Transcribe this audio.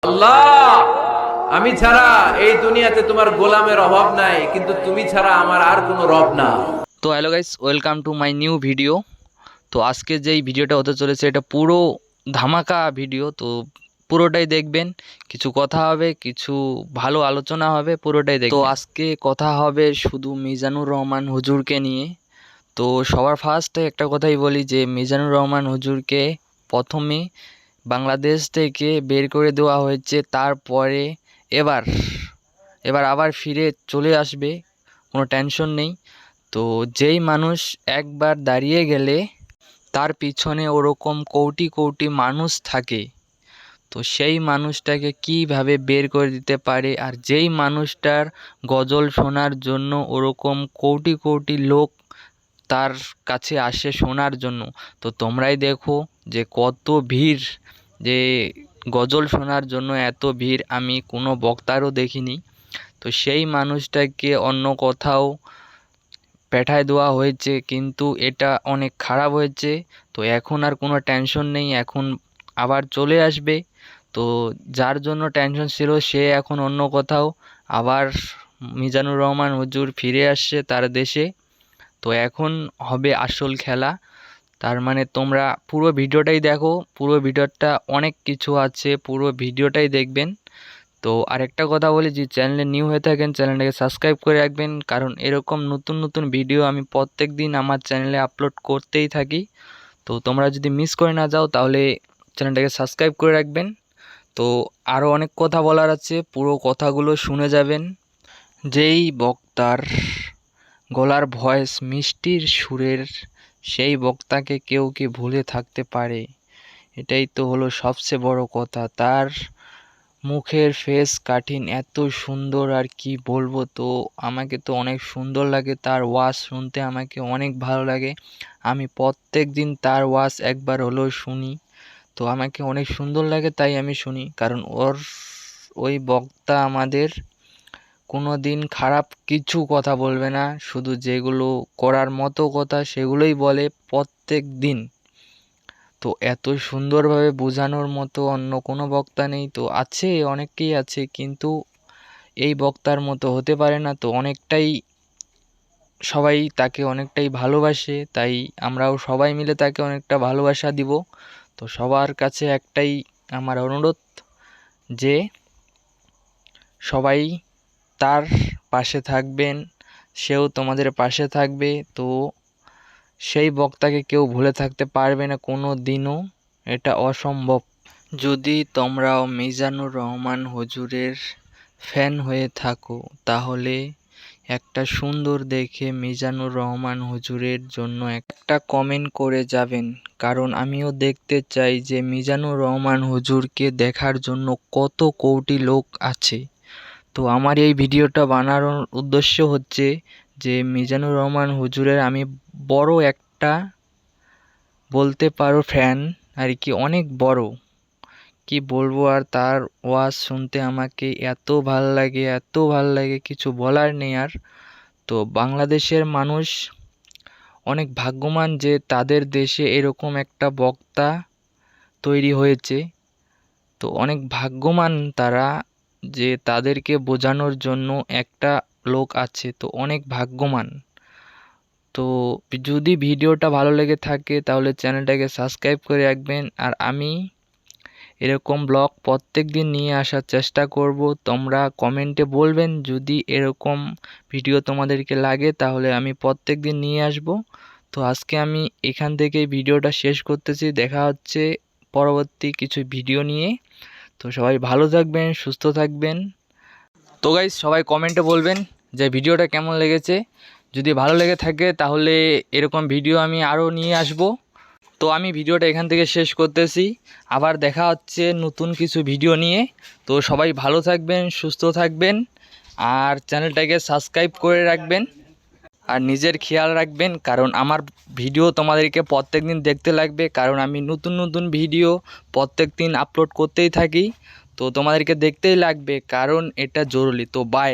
আল্লাহ, আমি ছাড়া এই দুনিয়াতে তোমার গোলামের অভাব নাই, কিন্তু তুমি ছাড়া আমার আর কোনো রব না। তো hello guys, welcome to my new video. তো আজকে যেই ভিডিওটা হতে চলেছে এটা পুরো ধামাকা ভিডিও। তো পুরোটাই দেখবেন, কিছু কথা হবে, কিছু ভালো আলোচনা হবে, পুরোটাই দেখবেন। তো আজকে কথা হবে শুধু মিজানুর রহমান হুজুরকে নিয়ে। তো সবার ফার্স্টে একটা কথাই বলি যে মিজানুর রহমান হুজুরকে প্রথমে বাংলাদেশ থেকে বের করে দেওয়া হয়েছে, তারপরে এবার এবার আবার ফিরে চলে আসবে, কোনো টেনশন নেই। তো যেই মানুষ একবার দাঁড়িয়ে গেলে তার পিছনে ওরকম কোটি কোটি মানুষ থাকে, তো সেই মানুষটাকে কিভাবে বের করে দিতে পারে? আর যেই মানুষটার গজল শোনার জন্য ওরকম কোটি কোটি লোক তার কাছে আসে শোনার জন্য, তো তোমরাই দেখো যে কত ভিড়, যে গজল শোনার জন্য এত ভিড় আমি কোনো বক্তারও দেখিনি। তো সেই মানুষটাকে অন্য কোথাও পাঠায় দেওয়া হয়েছে, কিন্তু এটা অনেক খারাপ হয়েছে। তো এখন আর কোনো টেনশন নেই, এখন আবার চলে আসবে। তো যার জন্য টেনশন ছিল সে এখন অন্য কোথাও, আবার মিজানুর রহমান হুজুর ফিরে আসছে তার দেশে। তো এখন হবে আসল খেলা। তার মানে তোমরা পুরো ভিডিওটাই দেখো, পুরো ভিডিওটা অনেক কিছু আছে, পুরো ভিডিওটাই দেখবেন। তো আরেকটা কথা বলি, যে চ্যানেলে নিউ হয়ে থাকেন চ্যানেলটাকে সাবস্ক্রাইব করে রাখবেন, কারণ এরকম নতুন নতুন ভিডিও আমি প্রত্যেক দিন আমার চ্যানেলে আপলোড করতেই থাকি। তো তোমরা যদি মিস করে না যাও তাহলে চ্যানেলটাকে সাবস্ক্রাইব করে রাখবেন। তো আরও অনেক কথা বলার আছে, পুরো কথাগুলো শুনে যাবেন। যেই বক্তার গলার ভয়েস মিষ্টির সুরের, সেই বক্তাকে কেউ কি ভুলে থাকতে পারে? এটাই তো হলো সবচেয়ে বড় কথা। তার মুখের ফেস কাটিং এত সুন্দর, আর কি বলবো। তো আমাকে তো অনেক সুন্দর লাগে তার ওয়াজ শুনতে, আমাকে অনেক ভালো লাগে। আমি প্রত্যেক দিন তার ওয়াজ একবার হলেও শুনি। তো আমাকে অনেক সুন্দর লাগে, তাই আমি শুনি, কারণ ওই বক্তা আমাদের কোনো দিন খারাপ কিছু কথা বলবে না, শুধু যেগুলো করার মতো কথা সেগুলোই বলে প্রত্যেক দিন। তো এত সুন্দরভাবে বোঝানোর মতো অন্য কোনো বক্তা নেই। তো আছে, অনেকেই আছে, কিন্তু এই বক্তার মতো হতে পারে না। তো অনেকটাই সবাই তাকে অনেকটাই ভালোবাসে, তাই আমরাও সবাই মিলে তাকে অনেকটা ভালোবাসা দিব। তো সবার কাছে একটাই আমার অনুরোধ, যে সবাই তার পাশে থাকবেন, সেও তোমাদের পাশে থাকবে। তো সেই বক্তাকে কেউ ভুলে থাকতে পারবে না কোনো দিনও, এটা অসম্ভব। যদি তোমরাও মিজানুর রহমান হুজুরের ফ্যান হয়ে থাকো, তাহলে একটা সুন্দর দেখে মিজানুর রহমান হুজুরের জন্য একটা কমেন্ট করে যাবেন, কারণ আমিও দেখতে চাই যে মিজানুর রহমান হুজুরকে দেখার জন্য কত কোটি লোক আছে। তো আমার এই ভিডিওটা বানানোর উদ্দেশ্য হচ্ছে যে মিজানুর রহমান হুজুরের আমি বড় একটা, বলতে পারো ফ্যান আর কি, অনেক বড়। কি বলবো আর, তার ওয়াজ শুনতে আমাকে এত ভাল লাগে, এত ভাল লাগে, কিছু বলার নেই আর। তো বাংলাদেশের মানুষ অনেক ভাগ্যবান যে তাদের দেশে এরকম একটা বক্তা তৈরি হয়েছে। তো অনেক ভাগ্যবান তারা, যে তাদেরকে বোঝানোর জন্য একটা লোক আছে, তো অনেক ভাগ্যবান। তো যদি ভিডিওটা ভালো লেগে থাকে তাহলে চ্যানেলটাকে সাবস্ক্রাইব করে রাখবেন, আর আমি এরকম ব্লগ প্রত্যেক দিন নিয়ে আসার চেষ্টা করব। তোমরা কমেন্টে বলবেন যদি এরকম ভিডিও তোমাদেরকে লাগে, তাহলে আমি প্রত্যেক দিন নিয়ে আসব। তো আজকে আমি এখান থেকেই ভিডিওটা শেষ করতেছি, দেখা হচ্ছে পরবর্তী কিছু ভিডিও নিয়ে। তো সবাই ভালো থাকবেন, সুস্থ থাকবেন। তো গাইস, সবাই কমেন্টে বলবেন যে ভিডিওটা কেমন লেগেছে। যদি ভালো লেগে থাকে তাহলে এরকম ভিডিও আমি আরও নিয়ে আসব। তো আমি ভিডিওটা এখান থেকে শেষ করতেছি, আবার দেখা হচ্ছে নতুন কিছু ভিডিও নিয়ে। তো সবাই ভালো থাকবেন, সুস্থ থাকবেন, আর চ্যানেলটাকে সাবস্ক্রাইব করে রাখবেন, আর নিজের খেয়াল রাখবেন, কারণ আমার ভিডিও তোমাদেরকে প্রত্যেক দিন দেখতে লাগবে, কারণ আমি নতুন নতুন ভিডিও প্রত্যেক দিন আপলোড করতেই থাকি। তো তোমাদেরকে দেখতেই লাগবে, কারণ এটা জরুরি। তো বাই।